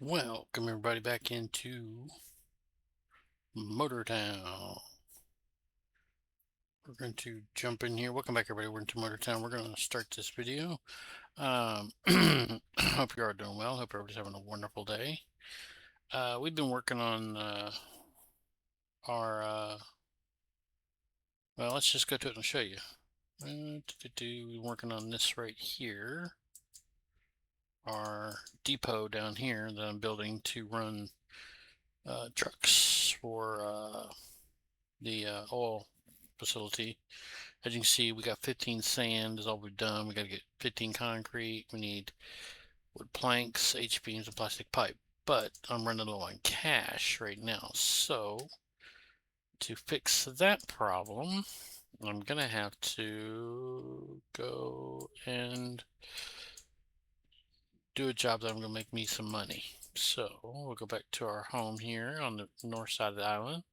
Welcome everybody back into Motor Town. We're going to jump in here. Welcome back everybody. We're into Motor Town. We're going to start this video. Hope you are doing well. Hope everybody's having a wonderful day. We've been working on our well, let's just go to it and show you. We're working on this right here. Our depot down here that I'm building to run trucks for the oil facility. As you can see, we got 15 sand is all we've done. We got to get 15 concrete. We need wood planks, H-beams, and plastic pipe. But I'm running low on cash right now. So to fix that problem, I'm going to have to go and do a job that I'm going to make me some money. So we'll go back to our home here on the north side of the island.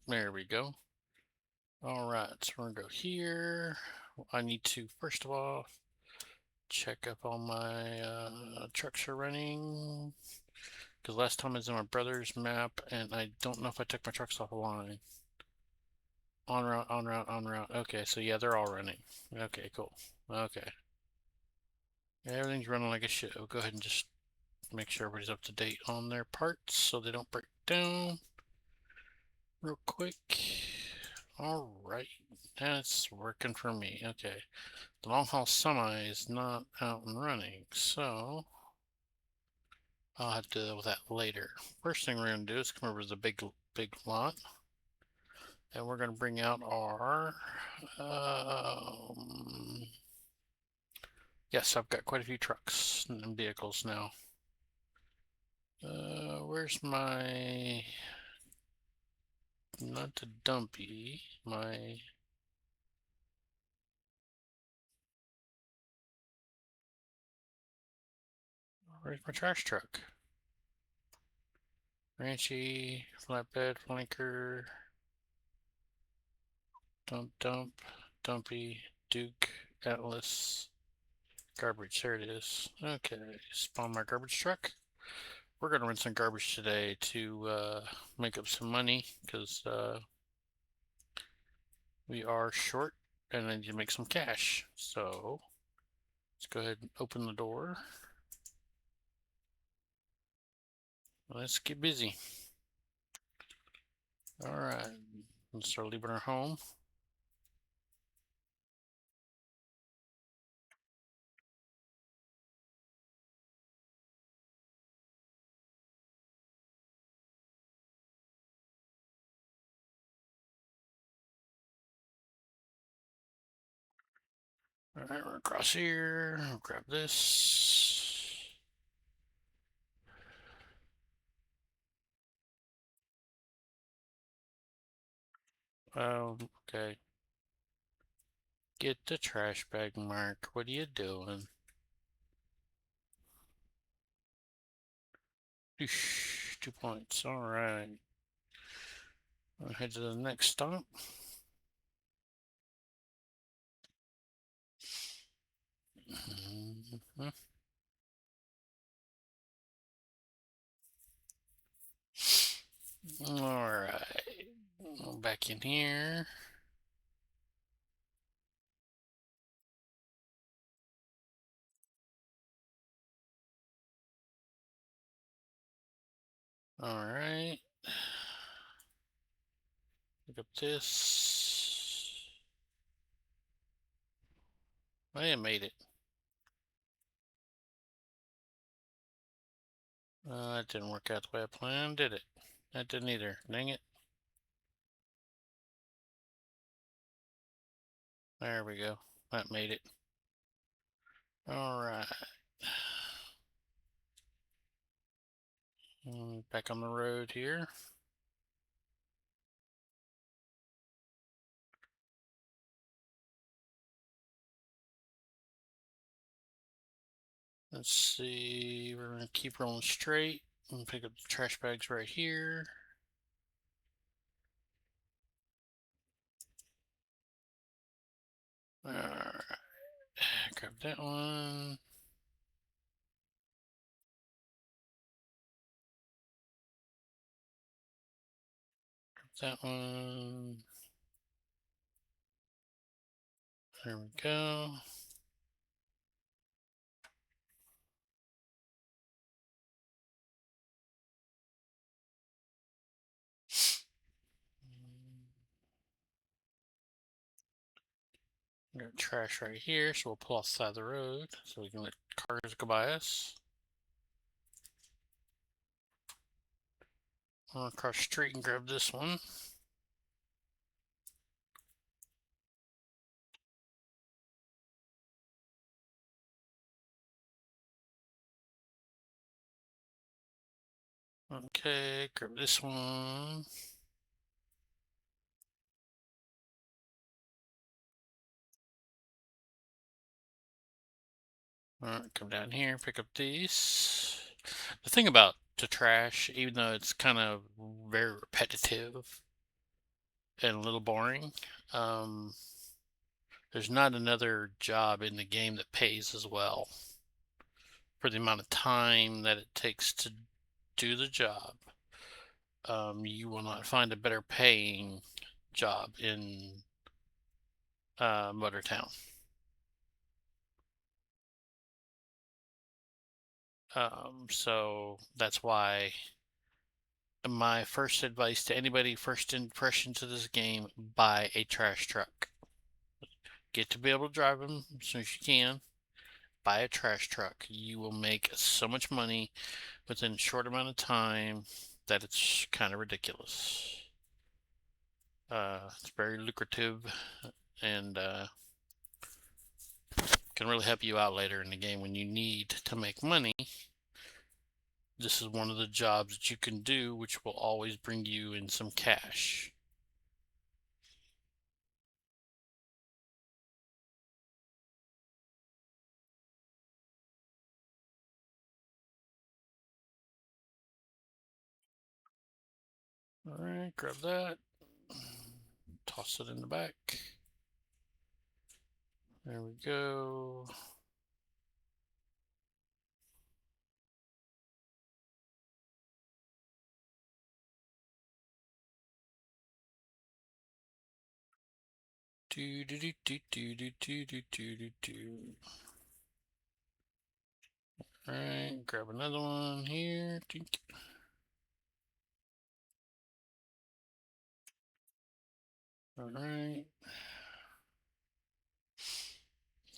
There we go. All right, so we're gonna go here. I need to, first of all, check if all my trucks are running. Because last time I was in my brother's map, and I don't know if I took my trucks off the line. On route, on route, on route. Okay, so yeah, they're all running. Okay, cool. Okay. Everything's running like it should. We'll go ahead and just make sure everybody's up to date on their parts so they don't break down real quick. All right, that's working for me. Okay, the long haul semi is not out and running, so I'll have to deal with that later. First thing we're gonna do is come over to the big lot, and we're gonna bring out our. Yes, I've got quite a few trucks and vehicles now. Where's my? Not a dumpy. Where's my trash truck? Ranchy, flatbed, flanker, dump, dumpy, Duke, Atlas, garbage. There it is. Okay, spawn my garbage truck. We're gonna run some garbage today to make up some money because we are short and I need to make some cash. So let's go ahead and open the door. Let's get busy. All right, let's start leaving our home. All right, we're across here. I'll grab this. Oh, okay. Get the trash bag, Mark. What are you doing? 2 points. All right. I'll head to the next stop. All right. Back in here. All right. Pick up this. I made it. That didn't work out the way I planned, did it? That didn't either. Dang it. There we go. That made it. All right. Back on the road here. Let's see. We're going to keep rolling straight and pick up the trash bags right here. Alright. that one. That one. There we go. We got trash right here, so we'll pull off the side of the road so we can let cars go by us. I'll run across the street and grab this one. Okay, grab this one. Alright, come down here, pick up these. The thing about the trash, even though it's kind of very repetitive and a little boring, there's not another job in the game that pays as well for the amount of time that it takes to do the job. You will not find a better paying job in Motortown. So that's why my first advice to anybody, first impression to this game, buy a trash truck. Get to be able to drive them as soon as you can. Buy a trash truck. You will make so much money within a short amount of time that it's kind of ridiculous. It's very lucrative and can really help you out later in the game when you need to make money. This is one of the jobs that you can do, which will always bring you in some cash. All right, grab that. Toss it in the back. There we go. Do do do do do do do do do do do. All right, grab another one here. Tink. All right.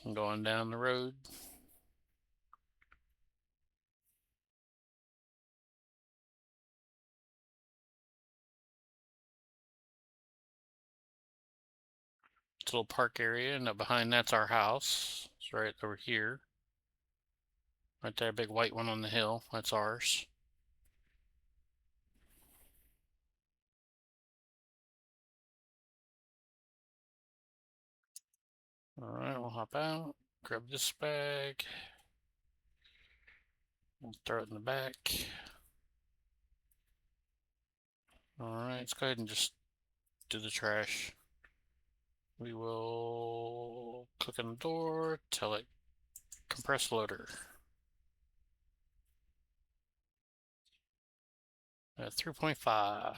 I'm going down the road. It's a little park area, and up behind that's our house. It's right over here. Right there, big white one on the hill. That's ours. All right, we'll hop out. Grab this bag. We'll throw it in the back. All right, let's go ahead and just do the trash. We will click on the door, tell it compress loader. 3.5.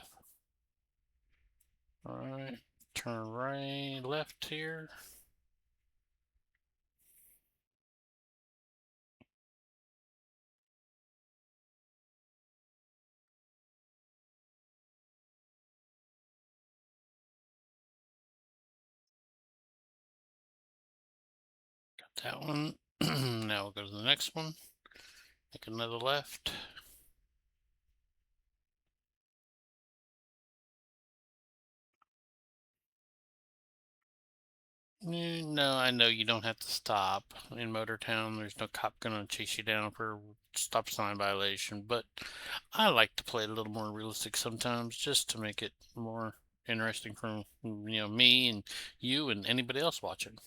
All right, turn right, left here. Got that one. Now we'll go to the next one. Make another left. No, I know you don't have to stop in Motortown. There's no cop gonna chase you down for stop sign violation, but I like to play it a little more realistic sometimes just to make it more interesting for me and you and anybody else watching.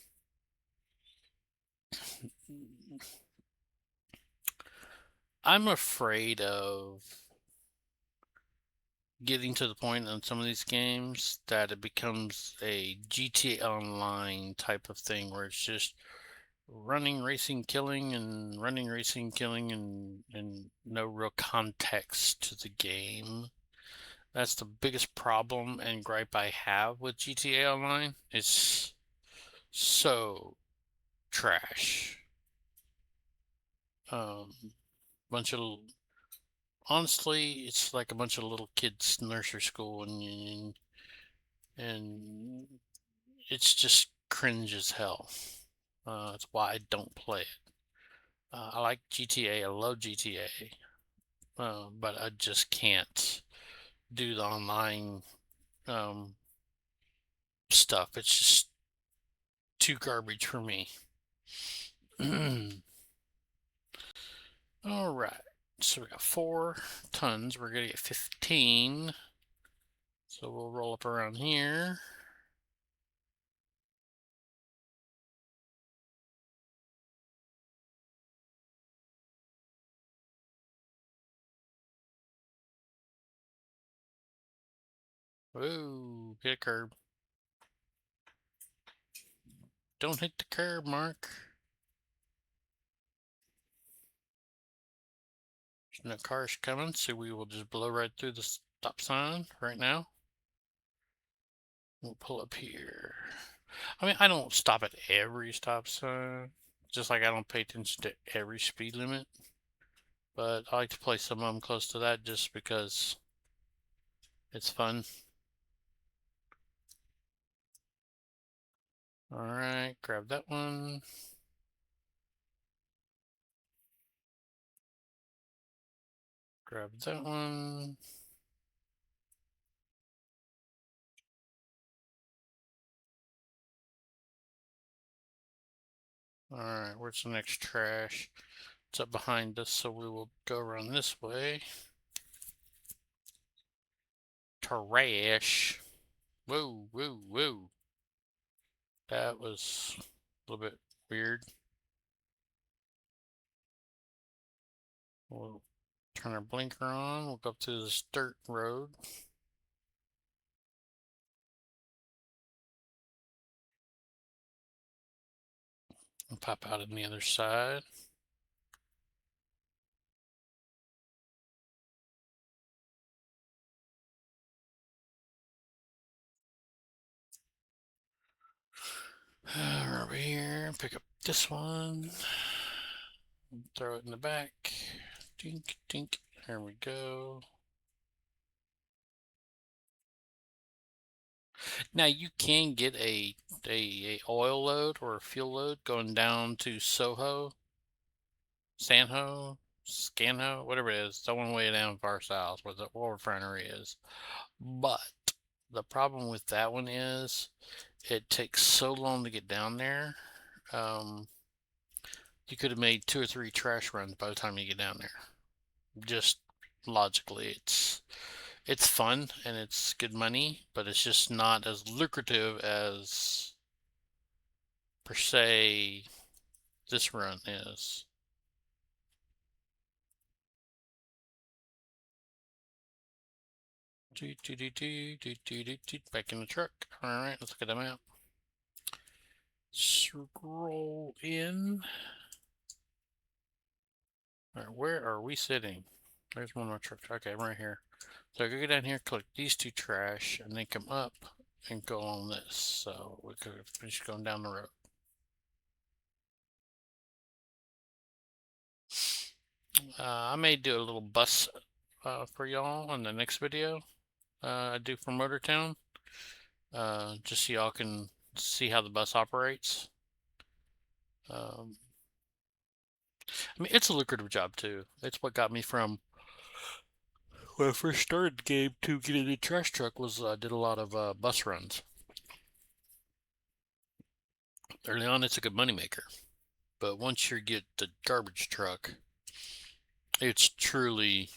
I'm afraid of getting to the point on some of these games that it becomes a GTA Online type of thing where it's just running, racing, killing, and running, racing, killing, and no real context to the game. That's the biggest problem and gripe I have with GTA Online. It's so trash. Bunch of honestly, it's like a bunch of little kids nursery school, and it's just cringe as hell. That's why I don't play it. I like GTA. I love GTA, but I just can't do the online um, stuff. It's just too garbage for me. All right. So we got 4 tons. We're gonna get 15. So we'll roll up around here. Whoa, hit a curb. Don't hit the curb, Mark. There's no cars coming, so we will just blow right through the stop sign right now. We'll pull up here. I mean, I don't stop at every stop sign, just like I don't pay attention to every speed limit. But I like to play some of them close to that just because it's fun. Alright, grab that one. Grab that one. Alright, where's the next trash? It's up behind us, so we will go around this way. Trash. Whoa, whoa, whoa. That was a little bit weird. We'll turn our blinker on. We'll go up to this dirt road. And pop out on the other side. Over here, pick up this one. Throw it in the back. Dink, dink. There we go. Now you can get a oil load or a fuel load going down to Soho, Sanho, Scanho, whatever it is. The one way down far south where the oil refinery is. But the problem with that one is it takes so long to get down there. You could have made 2 or 3 trash runs by the time you get down there. Just logically, it's fun and it's good money, but it's just not as lucrative as per se this run is. Back in the truck. All right, let's look at the map. Scroll in. All right, where are we sitting? There's one more truck. Okay, I'm right here. So I go down here, collect these 2 trash, and then come up and go on this. So we could finish going down the road. I may do a little bus for y'all in the next video I do for Motortown. Just so y'all can see how the bus operates. I mean, it's a lucrative job too. It's what got me from when I first started the game to getting a trash truck was I did a lot of bus runs. Early on, it's a good moneymaker. But once you get the garbage truck, it's truly,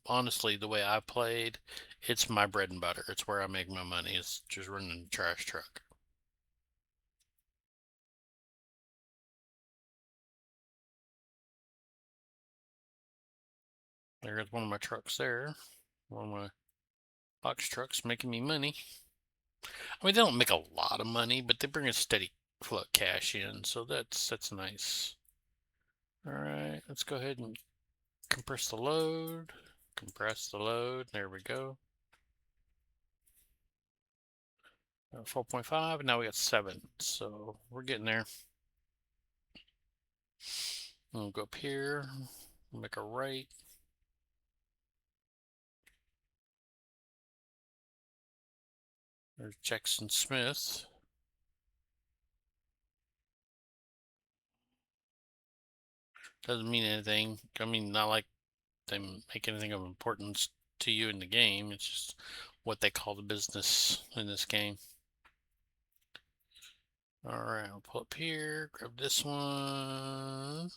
honestly, the way I played, it's my bread and butter. It's where I make my money. It's just running the trash truck. There's one of my trucks there. One of my box trucks making me money. I mean, they don't make a lot of money, but they bring a steady flood cash in, so that's nice. All right, let's go ahead and compress the load. Compress the load. There we go. 4.5. Now we got 7, so we're getting there. We'll go up here. Make a right. There's Jackson Smith. Doesn't mean anything. I mean, not like they make anything of importance to you in the game. It's just what they call the business in this game. Alright, I'll pull up here, grab this one.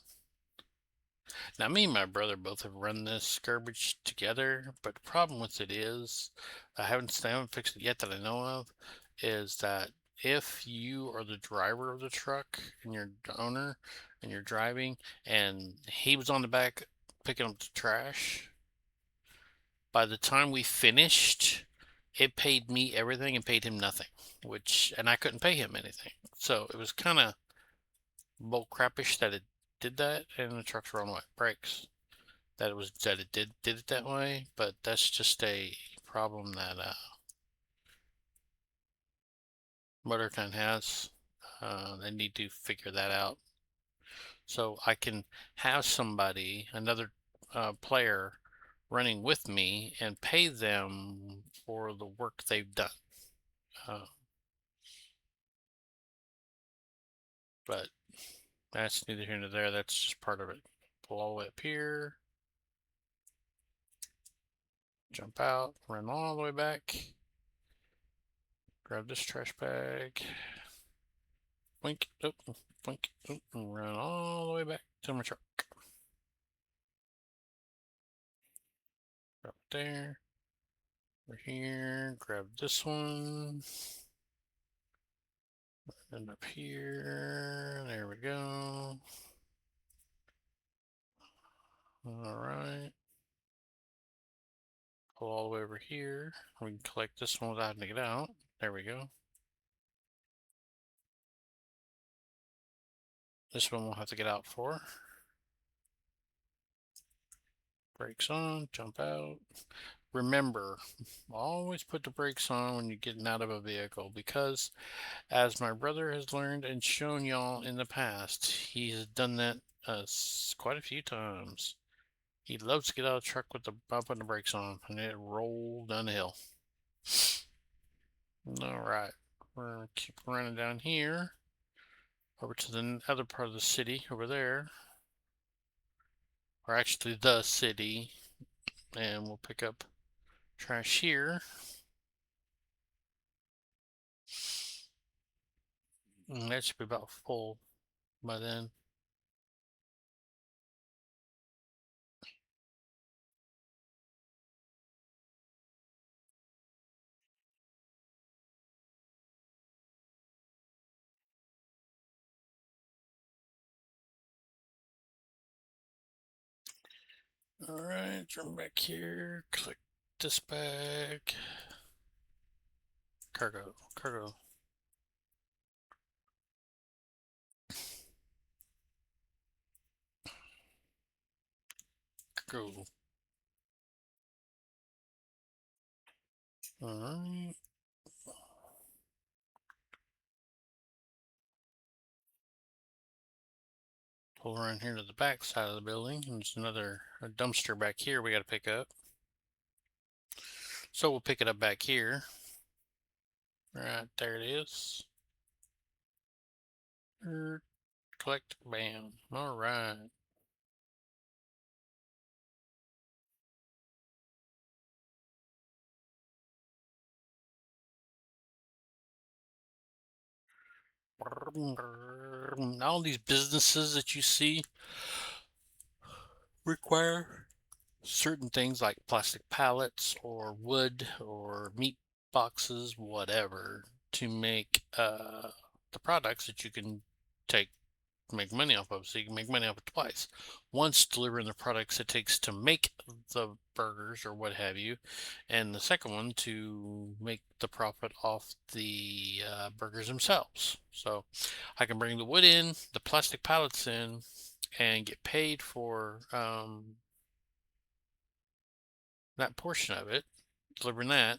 Now, me and my brother both have run this garbage together, but the problem with it is, I haven't fixed it yet that I know of, is that if you are the driver of the truck and you're the owner and you're driving, and he was on the back picking up the trash, by the time we finished, it paid me everything and paid him nothing, and I couldn't pay him anything. So it was kind of bull crappish that it did that, and the trucks were on wet brakes. That it did it that way, but that's just a problem that MotorCon has. They need to figure that out. So I can have somebody, another player, running with me and pay them for the work they've done. But that's neither here nor there. That's just part of it. Pull all the way up here. Jump out. Run all the way back. Grab this trash bag. Blink. Oh, blink. Oh, and run all the way back to my truck. Grab it there. Over here. Grab this one. And up here. There we go. Alright. Pull all the way over here. We can collect this one without having to get out. There we go. This one we'll have to get out for. Brakes on, jump out. Remember, always put the brakes on when you're getting out of a vehicle, because as my brother has learned and shown y'all in the past, he has done that quite a few times. He loves to get out of the truck with the bump and the brakes on, and it rolled down the hill. Alright, we're going to keep running down here, over to the other part of the city, over there. Or actually the city, and we'll pick up trash here. And that should be about full by then. Alright, jump back here, click this bag. Cargo. Alright. Pull around here to the back side of the building. There's another dumpster back here we got to pick up. So we'll pick it up back here. Right there it is. Collect, bam. Alright. All these businesses that you see require certain things like plastic pallets or wood or meat boxes, whatever, to make the products that you can take make money off of. So you can make money off it twice. Once delivering the products it takes to make the burgers or what have you, and the second one to make the profit off the burgers themselves. So I can bring the wood in, the plastic pallets in, and get paid for that portion of it, delivering that,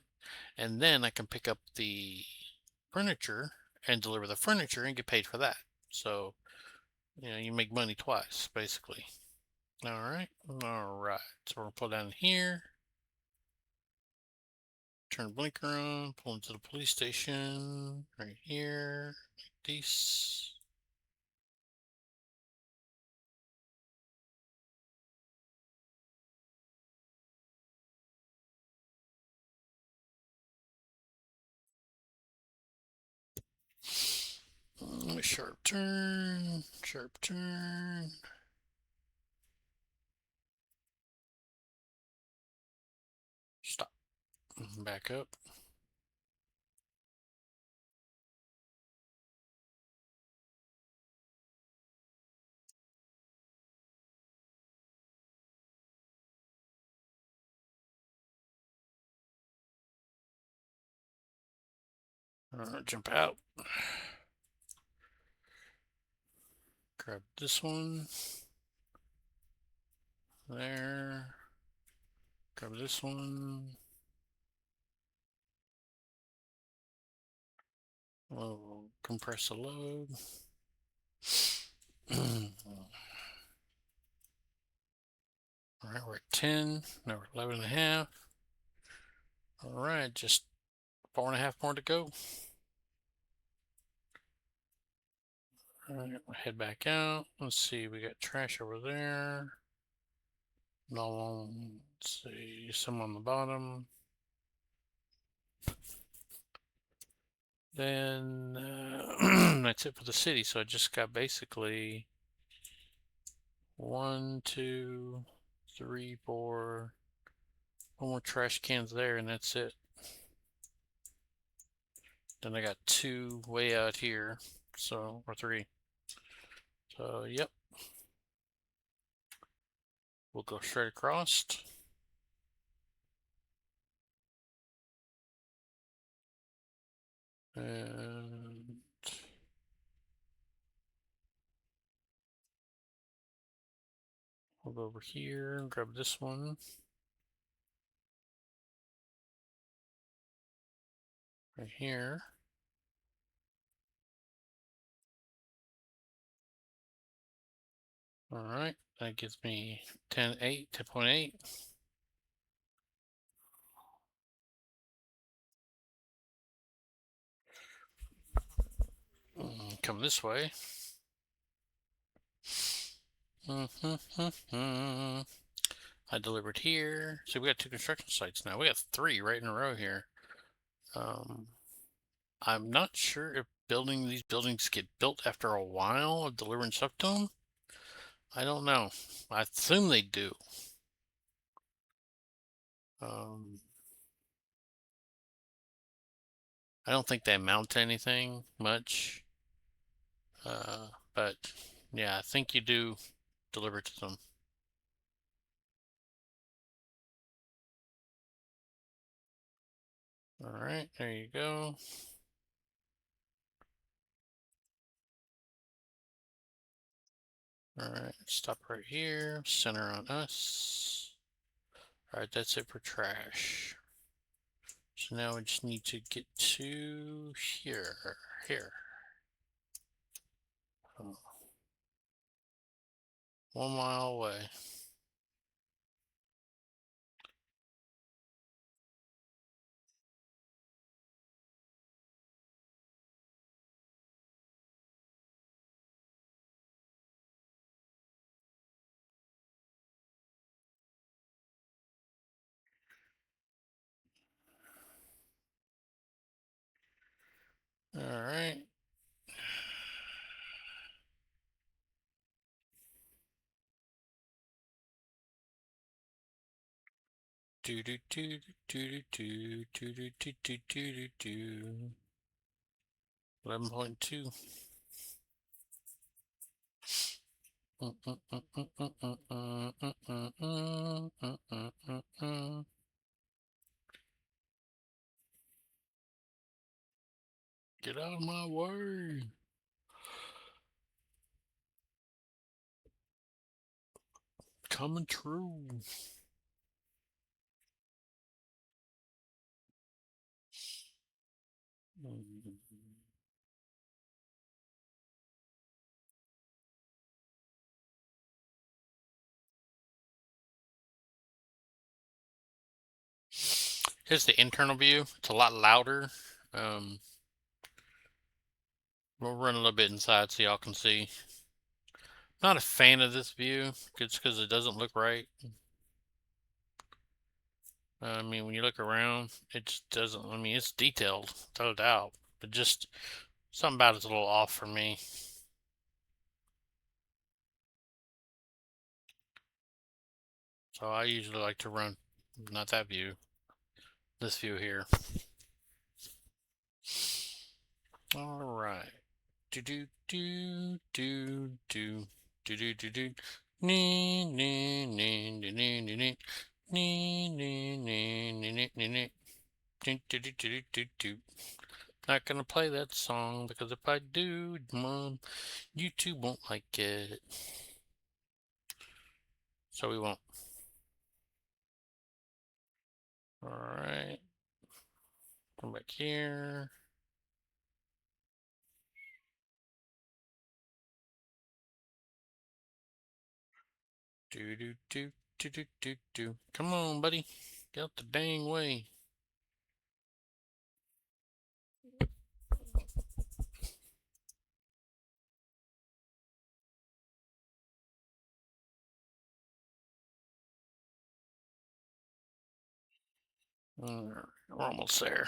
and then I can pick up the furniture and deliver the furniture and get paid for that. So, you make money twice, basically. All right. So we're gonna pull down here, turn the blinker on, pull into the police station right here, like this. Sharp turn, sharp turn. Stop. Back up. Jump out. Grab this one. There. Grab this one. We'll compress the load. All right, we're at 10. Now we're 11 and a half. All right, just 4.5 more to go. All right, we'll head back out. Let's see, we got trash over there. No, let's see, some on the bottom. Then that's it for the city. So I just got basically 1, 2, 3, 4, 4 more trash cans there, and that's it. Then I got 2 way out here, so, or 3. So, yep. We'll go straight across. And we'll go over here and grab this one. Right here. All right, that gives me 10.8, 10.8. Come this way. I delivered here. So we got 2 construction sites now. We got 3 right in a row here. I'm not sure if these buildings get built after a while of delivering stuff to them. I don't know. I assume they do. I don't think they amount to anything much. But yeah, I think you do deliver to them. All right, there you go. All right, stop right here, center on us. All right, that's it for trash. So now we just need to get to here. 1 mile away. All right. Do do do do do do do do do do do. 11.2. Get out of my way. Coming true. Here's the internal view. It's a lot louder. We'll run a little bit inside so y'all can see. Not a fan of this view, just because it doesn't look right. I mean, when you look around, it just doesn't. I mean, it's detailed, without a doubt, but just something about it's a little off for me. So I usually like to run, not that view, this view here. All right. Do do do do do do do do do. Nee nee nee nee nee nee nee nee nee nee nee nee. Do do do do do do. Not gonna play that song because if I do, Mom, YouTube won't like it. So we won't. Alright. Come back here. Do do do do do do do. Come on, buddy. Get out the dang way. We're almost there.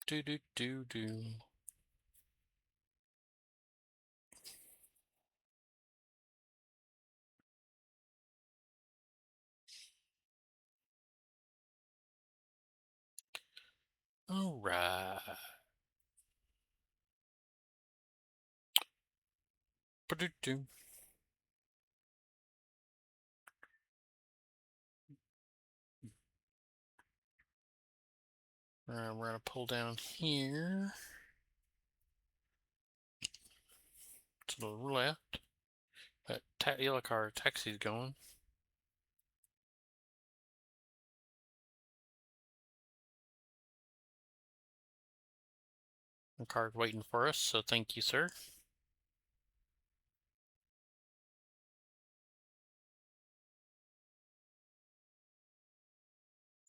Do do do do. All right. Do-do-do. All right, we're gonna pull down here to the left. That yellow car taxi's going. The car's waiting for us, so thank you, sir.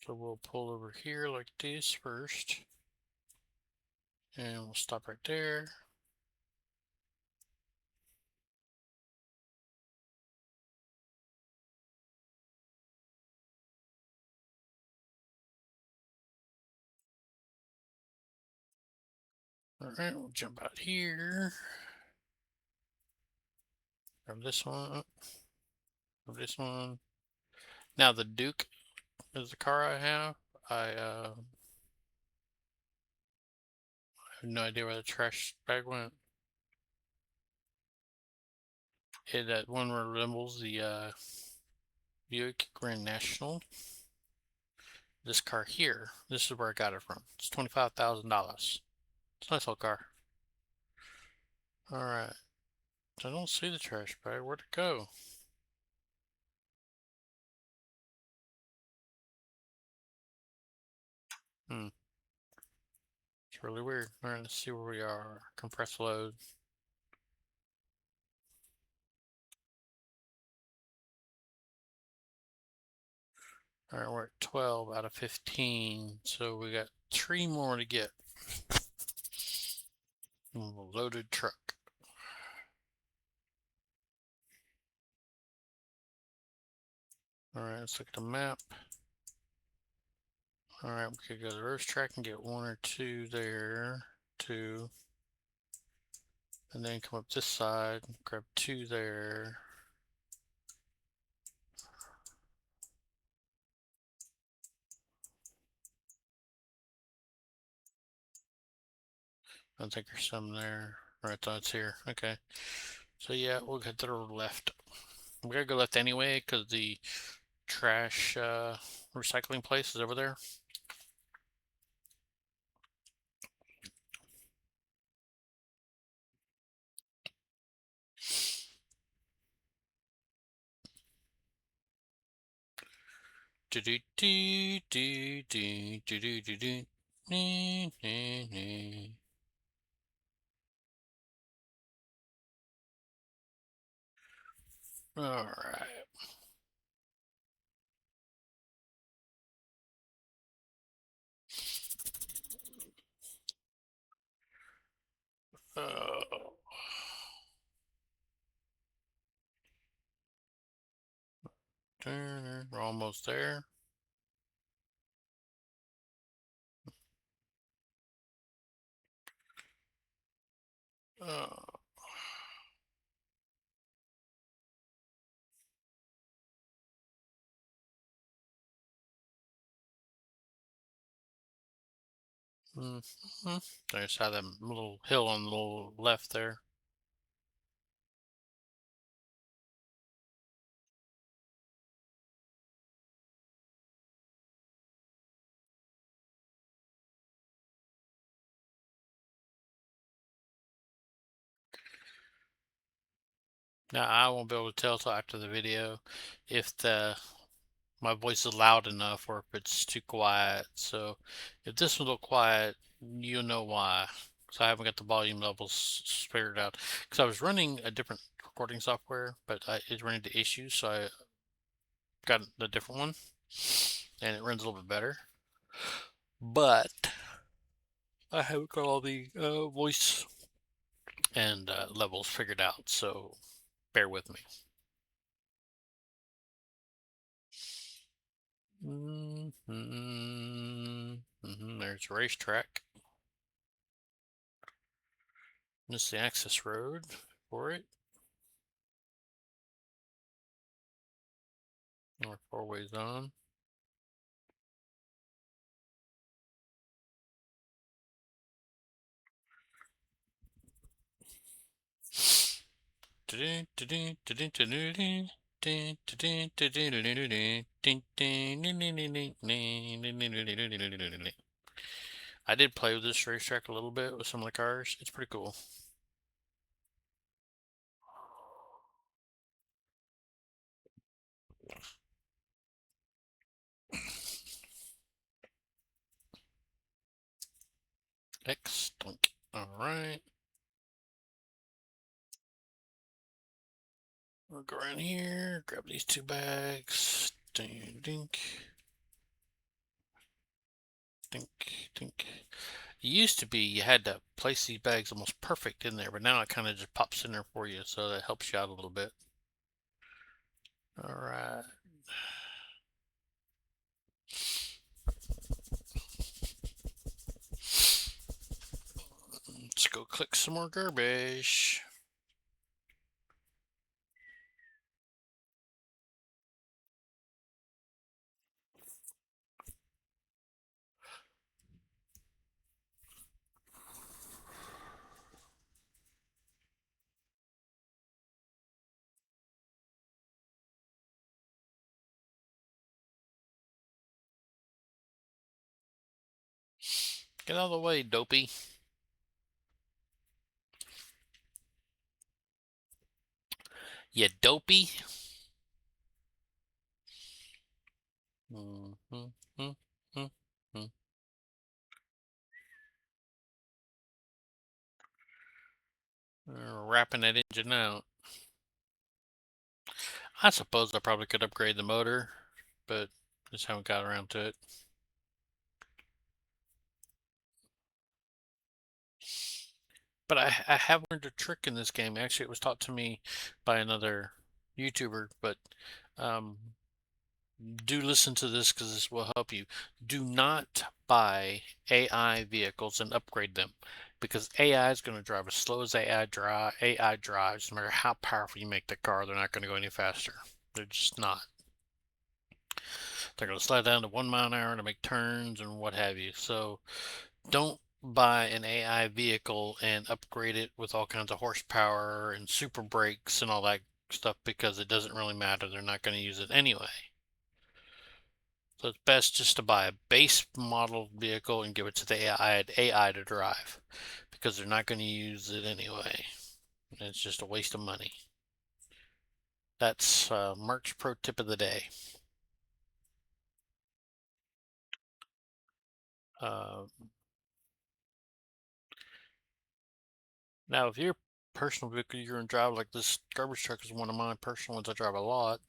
So we'll pull over here like this first. And we'll stop right there. All right, we'll jump out here. Grab this one. Grab this one. Now the Duke is the car I have. I have no idea where the trash bag went. That one resembles the Buick Grand National. This car here, this is where I got it from. It's $25,000. It's a nice little car. All right. I don't see the trash bag. Where'd it go? It's really weird. All right, let's see where we are. Compress load. All right, we're at 12 out of 15. So we got 3 more to get. Loaded truck. All right, let's look at the map. All right, we could go to the reverse track and get 1 or 2 there. 2. And then come up this side, grab 2 there. I think there's some there. Right, that's here. Okay. So yeah, we'll head to the left. We gotta go left anyway, because the trash recycling place is over there. Do do do do do do do do do. All right. We're almost there. Uh, There's how that little hill on the little left there. Now I won't be able to tell till after the video if my voice is loud enough or if it's too quiet. So if this one's a little quiet, you'll know why. So I haven't got the volume levels figured out. Because I was running a different recording software, but it ran into issues, so I got a different one, and it runs a little bit better. But I haven't got all the voice and levels figured out, so bear with me. There's a racetrack. This is the access road for it. Or 4 ways on. I did play with this racetrack a little bit with some of the cars. It's pretty cool. Excellent. All right. We'll go around here, grab these 2 bags. Dink, dink. Dink, dink. It used to be you had to place these bags almost perfect in there, but now it kind of just pops in there for you, so that helps you out a little bit. All right. Let's go click some more garbage. Get out of the way, dopey. You dopey. Wrapping that engine out. I suppose I probably could upgrade the motor, but just haven't got around to it. But I have learned a trick in this game. Actually, it was taught to me by another YouTuber, but do listen to this because this will help you. Do not buy AI vehicles and upgrade them, because AI is going to drive as slow as AI drives. No matter how powerful you make the car, they're not going to go any faster. They're just not. They're going to slow down to 1 mile an hour to make turns and what have you. So don't buy an AI vehicle and upgrade it with all kinds of horsepower and super brakes and all that stuff because it doesn't really matter. They're not going to use it anyway. So it's best just to buy a base model vehicle and give it to the AI to drive because they're not going to use it anyway. It's just a waste of money. That's Merc's pro tip of the day. Uh, Now, if your personal vehicle you're going to drive, like this garbage truck is one of my personal ones I drive a lot,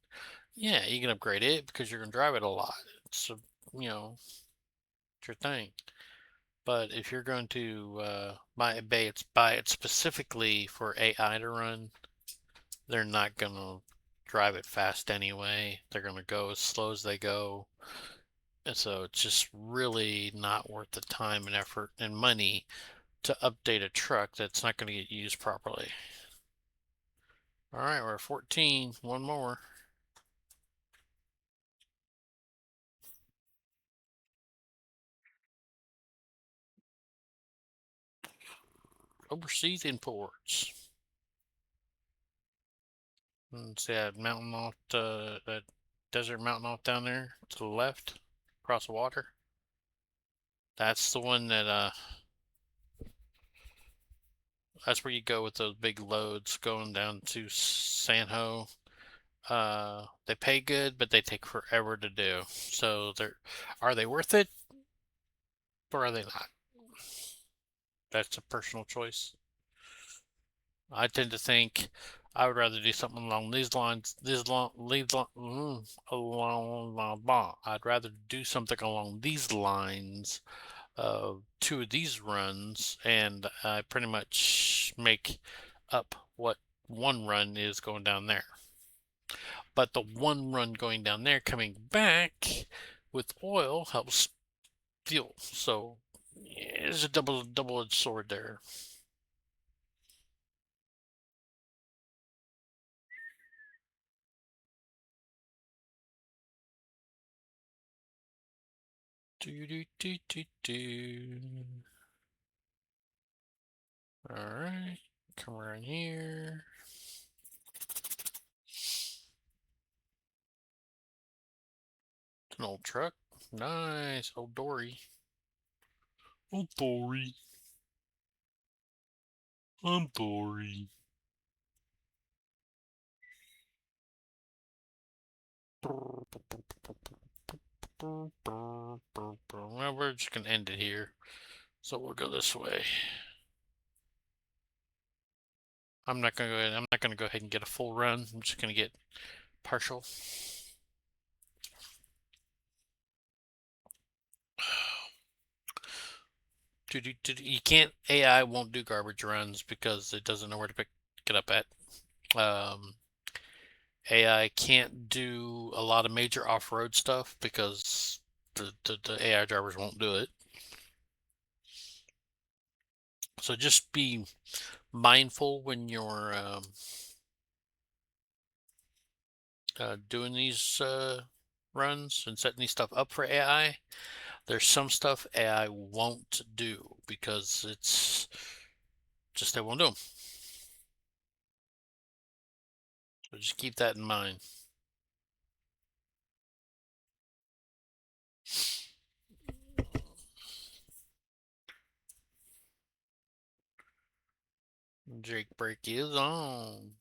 yeah, you can upgrade it because you're going to drive it a lot. It's, you know, it's your thing. But if you're going to buy it specifically for AI to run, they're not going to drive it fast anyway. They're going to go as slow as they go. And so it's just really not worth the time and effort and money to update a truck that's not going to get used properly. All right, we're at 14. One more. Overseas imports. And see that mountain off, that desert mountain off down there to the left, across the water. That's the one that that's where you go with those big loads going down to San Ho. They pay good, but they take forever to do. So are they worth it or are they not? That's a personal choice. I tend to think I would rather do something along these lines. I'd rather do something along these lines of two of these runs, and I pretty much make up what one run is going down there. But the one run going down there coming back with oil helps fuel. So it's a double-edged sword there. Do do do do do. All right, come around here. It's an old truck. Nice, old Dory. Old Dory. I'm Dory. Well, we're just gonna end it here. So we'll go this way. I'm not gonna go ahead and get a full run. I'm just gonna get partial. You can't AI won't do garbage runs because it doesn't know where to pick it up at. AI can't do a lot of major off-road stuff because the AI drivers won't do it. So just be mindful when you're doing these runs and setting these stuff up for AI. There's some stuff AI won't do because it's just they won't do them. So just keep that in mind. Jake break is on.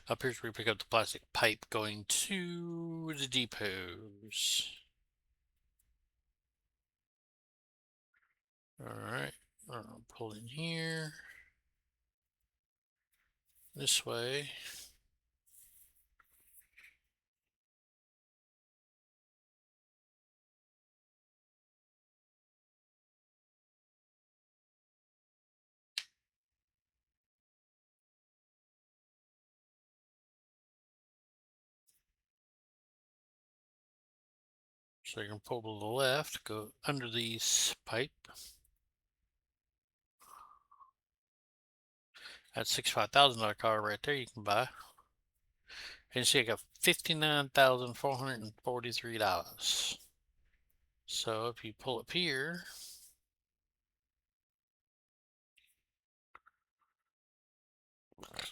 Up here's where we pick up the plastic pipe going to the depots. Alright, I'll pull in here. This way. So you can pull to the left, go under these pipe. That's $65,000 car right there you can buy. And see, I got $59,443. So if you pull up here,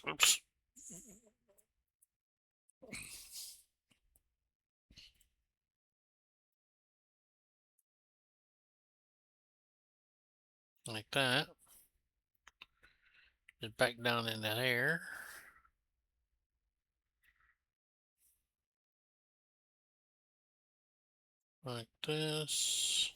oops. Like that. Just back down in that air. Like this.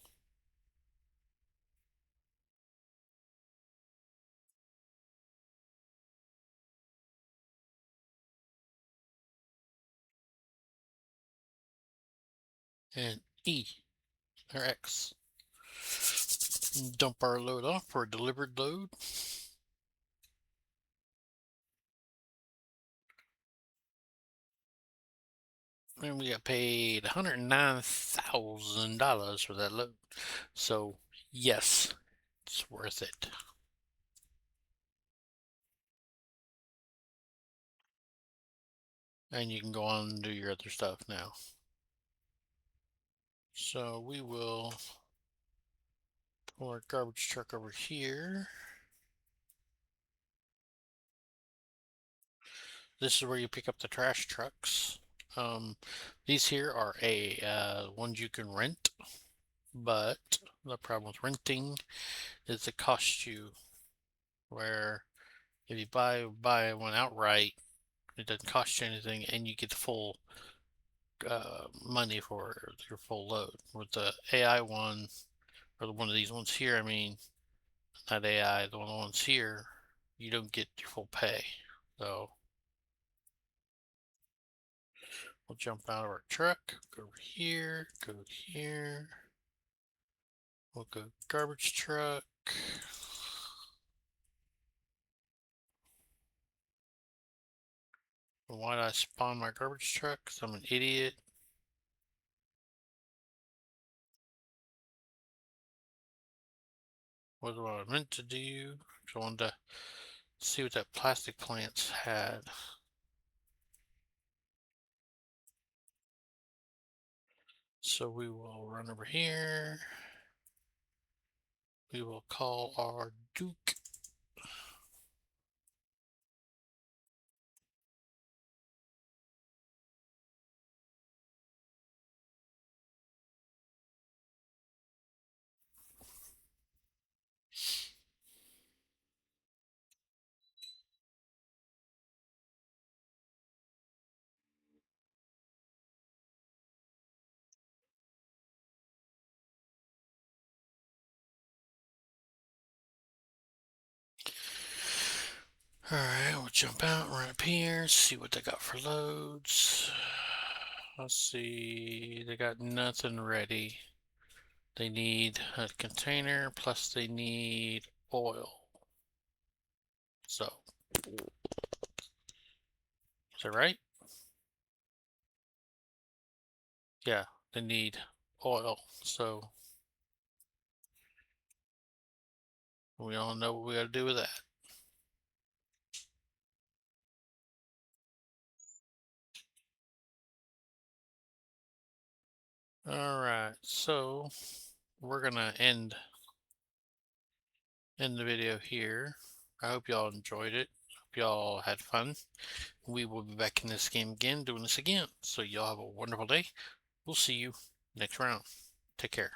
And E, or X. Dump our load off for a delivered load. And we got paid $109,000 for that load. So, yes, it's worth it. And you can go on and do your other stuff now. So we will pull our garbage truck over here. This is where you pick up the trash trucks. These here are ones you can rent, but the problem with renting is it costs you. Where if you buy one outright, it doesn't cost you anything, and you get the full money for your full load. With the AI one, or one of these ones here, I mean, not AI, the ones here, you don't get your full pay. So we'll jump out of our truck, go over here, go here. We'll go garbage truck. Why did I spawn my garbage truck? Because I'm an idiot. What was I meant to do? I wanted to see what that plastic plants had. So we will run over here. We will call our Duke. Alright, we'll jump out, run up here, see what they got for loads. Let's see, they got nothing ready. They need a container, plus they need oil. So, is that right? Yeah, they need oil. So, we all know what we gotta do with that. Alright, so we're gonna end the video here. I hope y'all enjoyed it. Hope y'all had fun. We will be back in this game again, doing this again. So y'all have a wonderful day. We'll see you next round. Take care.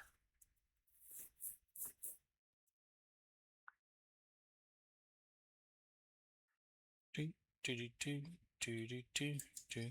Do, do, do, do, do, do, do.